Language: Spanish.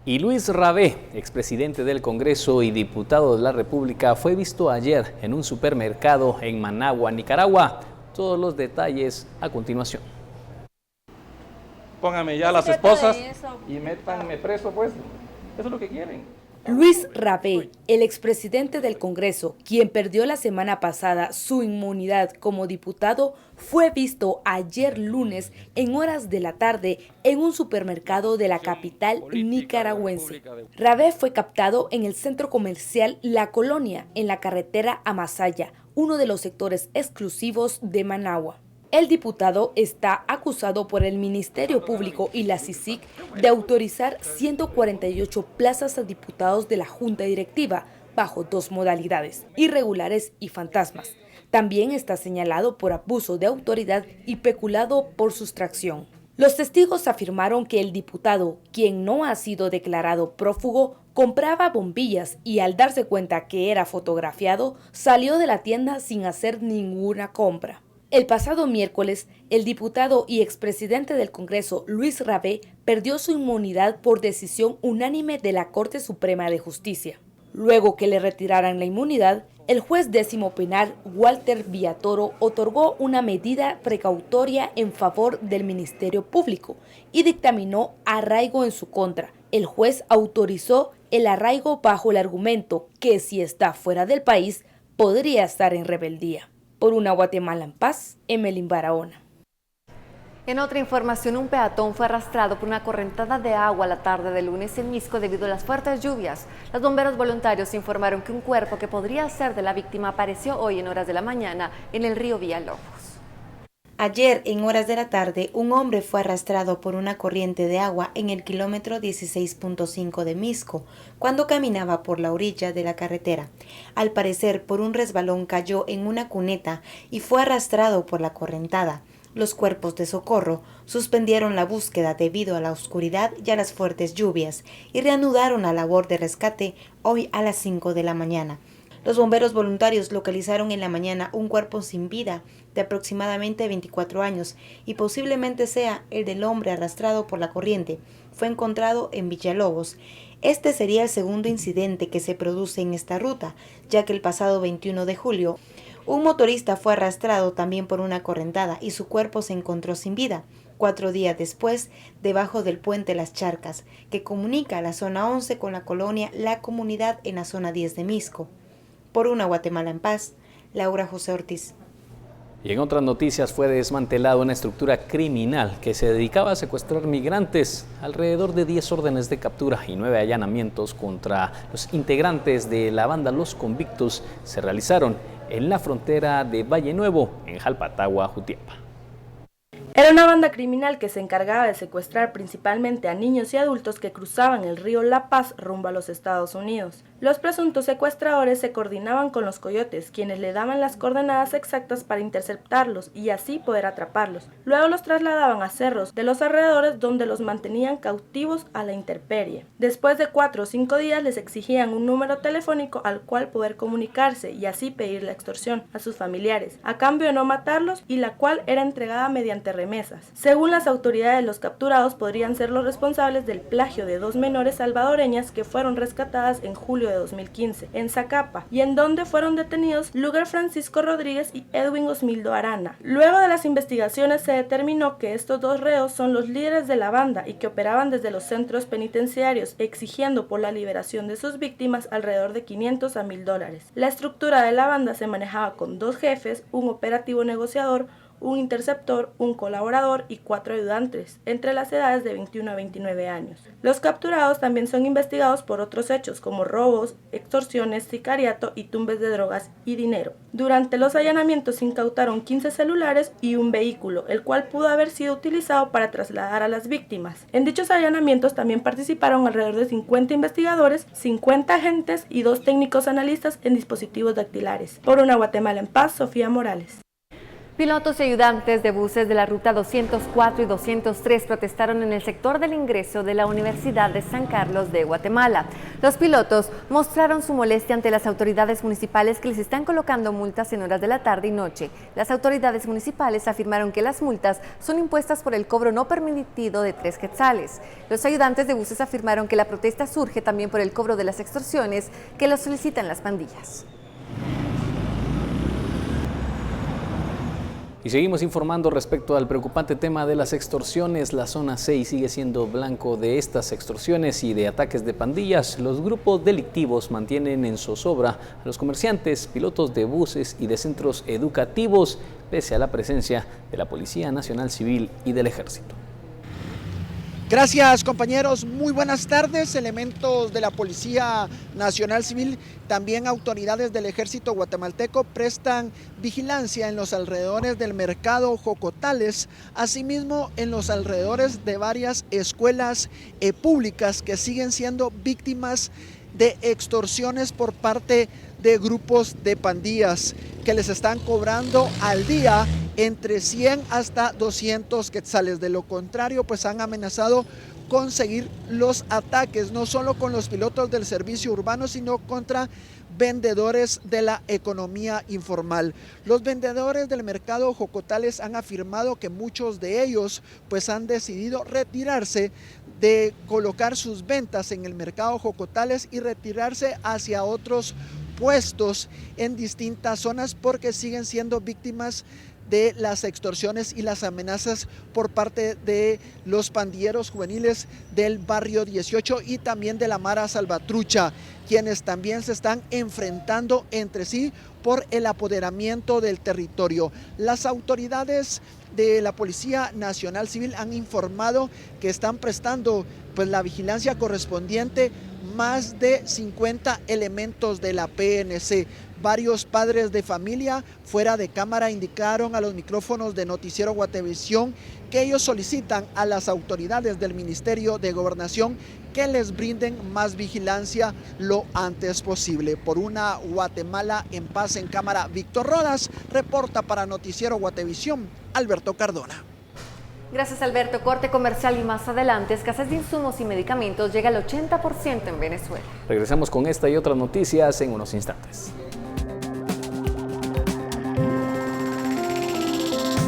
Y Luis Rabé, expresidente del Congreso y diputado de la República, fue visto ayer en un supermercado en Managua, Nicaragua. Todos los detalles a continuación. Pónganme ya las esposas y métanme preso, pues. Eso es lo que quieren. Luis Rabé, el expresidente del Congreso, quien perdió la semana pasada su inmunidad como diputado, fue visto ayer lunes en horas de la tarde en un supermercado de la capital nicaragüense. Rabé fue captado en el centro comercial La Colonia, en la carretera a Masaya, uno de los sectores exclusivos de Managua. El diputado está acusado por el Ministerio Público y la CICIG de autorizar 148 plazas a diputados de la Junta Directiva bajo dos modalidades, irregulares y fantasmas. También está señalado por abuso de autoridad y peculado por sustracción. Los testigos afirmaron que el diputado, quien no ha sido declarado prófugo, compraba bombillas y al darse cuenta que era fotografiado, salió de la tienda sin hacer ninguna compra. El pasado miércoles, el diputado y expresidente del Congreso, Luis Rabé, perdió su inmunidad por decisión unánime de la Corte Suprema de Justicia. Luego que le retiraran la inmunidad, el juez décimo penal, Walter Villatoro, otorgó una medida precautoria en favor del Ministerio Público y dictaminó arraigo en su contra. El juez autorizó el arraigo bajo el argumento que si está fuera del país, podría estar en rebeldía. Por una Guatemala en paz, Emelín Barahona. En otra información, un peatón fue arrastrado por una correntada de agua la tarde del lunes en Misco debido a las fuertes lluvias. Los bomberos voluntarios informaron que un cuerpo que podría ser de la víctima apareció hoy en horas de la mañana en el río Villalobos. Ayer, en horas de la tarde, un hombre fue arrastrado por una corriente de agua en el kilómetro 16.5 de Misco, cuando caminaba por la orilla de la carretera. Al parecer, por un resbalón cayó en una cuneta y fue arrastrado por la correntada. Los cuerpos de socorro suspendieron la búsqueda debido a la oscuridad y a las fuertes lluvias y reanudaron la labor de rescate hoy a las 5 de la mañana. Los bomberos voluntarios localizaron en la mañana un cuerpo sin vida de aproximadamente 24 años y posiblemente sea el del hombre arrastrado por la corriente. Fue encontrado en Villalobos. Este sería el segundo incidente que se produce en esta ruta, ya que el pasado 21 de julio, un motorista fue arrastrado también por una correntada y su cuerpo se encontró sin vida. 4 días después, debajo del puente Las Charcas, que comunica la zona 11 con la colonia La Comunidad en la zona 10 de Misco. Por una Guatemala en paz, Laura José Ortiz. Y en otras noticias fue desmantelada una estructura criminal que se dedicaba a secuestrar migrantes. Alrededor de 10 órdenes de captura y 9 allanamientos contra los integrantes de la banda Los Convictos se realizaron en la frontera de Valle Nuevo, en Jalpatagua, Jutiapa. Era una banda criminal que se encargaba de secuestrar principalmente a niños y adultos que cruzaban el río La Paz rumbo a los Estados Unidos. Los presuntos secuestradores se coordinaban con los coyotes, quienes le daban las coordenadas exactas para interceptarlos y así poder atraparlos. Luego los trasladaban a cerros de los alrededores donde los mantenían cautivos a la intemperie. Después de 4 o 5 días les exigían un número telefónico al cual poder comunicarse y así pedir la extorsión a sus familiares, a cambio de no matarlos y la cual era entregada mediante remesas. Según las autoridades, los capturados podrían ser los responsables del plagio de 2 menores salvadoreñas que fueron rescatadas en julio de 2015 en Zacapa y en donde fueron detenidos Lugar Francisco Rodríguez y Edwin Osmildo Arana. Luego de las investigaciones se determinó que estos 2 reos son los líderes de la banda y que operaban desde los centros penitenciarios exigiendo por la liberación de sus víctimas alrededor de $500 a $1,000. La estructura de la banda se manejaba con 2 jefes, un operativo negociador, un interceptor, un colaborador y 4 ayudantes, entre las edades de 21 a 29 años. Los capturados también son investigados por otros hechos como robos, extorsiones, sicariato y tumbes de drogas y dinero. Durante los allanamientos se incautaron 15 celulares y un vehículo, el cual pudo haber sido utilizado para trasladar a las víctimas. En dichos allanamientos también participaron alrededor de 50 investigadores, 50 agentes y 2 técnicos analistas en dispositivos dactilares. Por una Guatemala en paz, Sofía Morales. Pilotos y ayudantes de buses de la ruta 204 y 203 protestaron en el sector del ingreso de la Universidad de San Carlos de Guatemala. Los pilotos mostraron su molestia ante las autoridades municipales que les están colocando multas en horas de la tarde y noche. Las autoridades municipales afirmaron que las multas son impuestas por el cobro no permitido de 3 quetzales. Los ayudantes de buses afirmaron que la protesta surge también por el cobro de las extorsiones que los solicitan las pandillas. Y seguimos informando respecto al preocupante tema de las extorsiones. La zona 6 sigue siendo blanco de estas extorsiones y de ataques de pandillas. Los grupos delictivos mantienen en zozobra a los comerciantes, pilotos de buses y de centros educativos, pese a la presencia de la Policía Nacional Civil y del Ejército. Gracias, compañeros, muy buenas tardes. Elementos de la Policía Nacional Civil, también autoridades del Ejército guatemalteco prestan vigilancia en los alrededores del mercado Jocotales, asimismo en los alrededores de varias escuelas públicas que siguen siendo víctimas de extorsiones por parte de grupos de pandillas que les están cobrando al día entre 100 hasta 200 quetzales. De lo contrario, pues han amenazado con seguir los ataques, no solo con los pilotos del servicio urbano, sino contra vendedores de la economía informal. Los vendedores del mercado Jocotales han afirmado que muchos de ellos pues han decidido retirarse de colocar sus ventas en el mercado Jocotales y retirarse hacia otros puestos en distintas zonas porque siguen siendo víctimas de las extorsiones y las amenazas por parte de los pandilleros juveniles del barrio 18 y también de la Mara Salvatrucha, quienes también se están enfrentando entre sí por el apoderamiento del territorio. Las autoridades de la Policía Nacional Civil han informado que están prestando pues la vigilancia correspondiente más de 50 elementos de la PNC. Varios padres de familia fuera de cámara indicaron a los micrófonos de Noticiero Guatevisión que ellos solicitan a las autoridades del Ministerio de Gobernación que les brinden más vigilancia lo antes posible. Por una Guatemala en paz en cámara, Víctor Rodas, reporta para Noticiero Guatevisión, Alberto Cardona. Gracias, Alberto. Corte comercial y más adelante, escasez de insumos y medicamentos llega al 80% en Venezuela. Regresamos con esta y otras noticias en unos instantes.